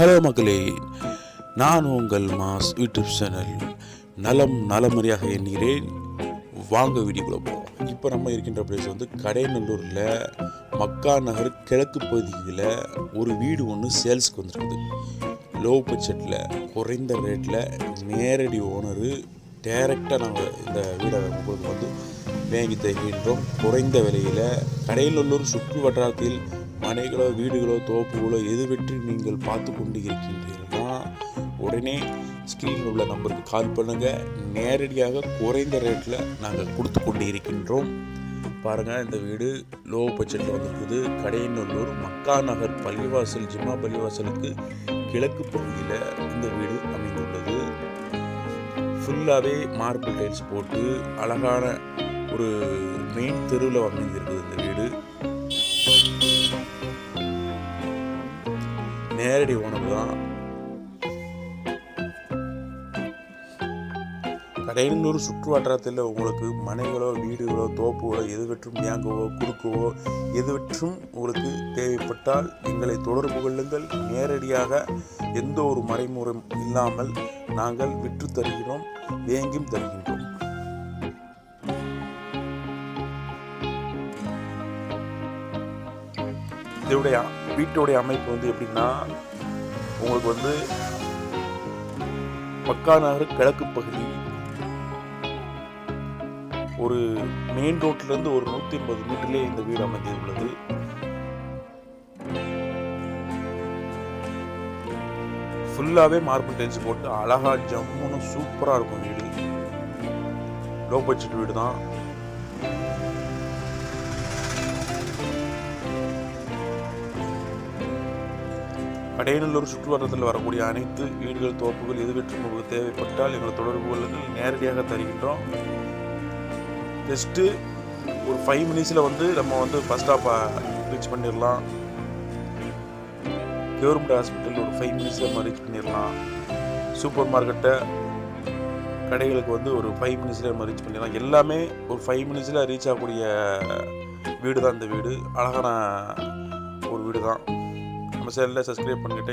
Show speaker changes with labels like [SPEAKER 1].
[SPEAKER 1] Hello மக்களே, நான் உங்கள் மாஸ் யூடியூப் சேனல் நலம் நலமறியாக எண்ணுகிறேன். வாங்க வீடியோக்குள்ளே போவோம். இப்போ நம்ம இருக்கின்ற பிளேஸ் வந்து கடையநல்லூரில் மக்கா நகர் கிழக்கு பகுதியில் ஒரு வீடு ஒன்று சேல்ஸுக்கு வந்துருக்குது. லோ பட்ஜெட்டில் குறைந்த ரேட்டில் நேரடி ஓனரு டைரெக்டாக நாங்கள் இந்த வீடை உங்களுக்கு வந்து வாங்கி தருகின்றோம். குறைந்த விலையில் கடையநல்லூர் சுற்று வட்டாரத்தில் மனைகளோ வீடுகளோ தோப்புகளோ எது வெற்றி நீங்கள் பார்த்து கொண்டு இருக்கின்றீர்கள்னா உடனே ஸ்க்ரீனில் உள்ள நம்பருக்கு கால் பண்ணுங்கள். நேரடியாக குறைந்த ரேட்டில் நாங்கள் கொடுத்து கொண்டு இருக்கின்றோம். பாருங்கள், இந்த வீடு லோ பட்ஜெட்டில் வந்துருக்குது. கடையநல்லூர் மக்கா நகர் பள்ளிவாசல் ஜிம்மா பள்ளிவாசலுக்கு கிழக்கு பகுதியில் இந்த வீடு அமைந்துள்ளது. ஃபுல்லாகவே மார்பிள் டைல்ஸ் போட்டு அழகான ஒரு மெயின் தெருவில் அமைந்திருக்குது. இந்த வீடு நேரடி ஓனர் தான். கடையநல்லூர் சுற்று வட்டாரத்தில் உங்களுக்கு மனைகளோ வீடுகளோ தோப்புகளோ எதுவற்றும் வாங்கவோ கொடுக்கவோ எதுவற்றும் உங்களுக்கு தேவைப்பட்டால் எங்களை தொடர்பு கொள்ளுங்கள். நேரடியாக எந்த ஒரு மறைமுறையும் இல்லாமல் நாங்கள் விற்று தருகிறோம், வாங்கியும் தருகின்றோம். இதோடைய வீட்டுடைய அமைப்பு வந்து எப்படின்னா, உங்களுக்கு வந்து மக்கா நகர் கிழக்கு பகுதி ஒரு மெயின் ரோட்லேருந்து ஒரு 150 மீட்டர்லேயே இந்த வீடு அமைந்துள்ளது. ஃபுல்லாகவே மார்பிள் டைல்ஸ் போட்டு அழகா ஜம்முன்னு சூப்பராக இருக்கும் வீடு. லோ பட்ஜெட் வீடு தான். கடையநல்லூர் சுற்றுவட்டத்தில் வரக்கூடிய அனைத்து வீடுகள் தோப்புகள் எதுவற்றும் உங்களுக்கு தேவைப்பட்டால் எங்களை தொடர்பு கொள்ளுங்கள். நேரடியாக தருகின்றோம். ஜஸ்ட்டு ஒரு 5 மினிட்ஸில் வந்து நம்ம வந்து ஃபஸ்ட் ஸ்டாப்பை ரீச் பண்ணிடலாம். கவர்மெண்ட் ஹாஸ்பிட்டல் ஒரு 5 மினிட்ஸில் நம்ம ரீச் பண்ணிடலாம். சூப்பர் மார்க்கெட்டை கடைகளுக்கு வந்து ஒரு 5 மினிட்ஸில் நம்ம ரீச் பண்ணிடலாம். எல்லாமே ஒரு 5 மினிட்ஸில் ரீச் ஆகக்கூடிய வீடு தான் இந்த வீடு. அழகான ஒரு வீடு தான். நம்ம சேனலில் சப்ஸ்கிரைப் பண்ணிக்கிட்டேன்.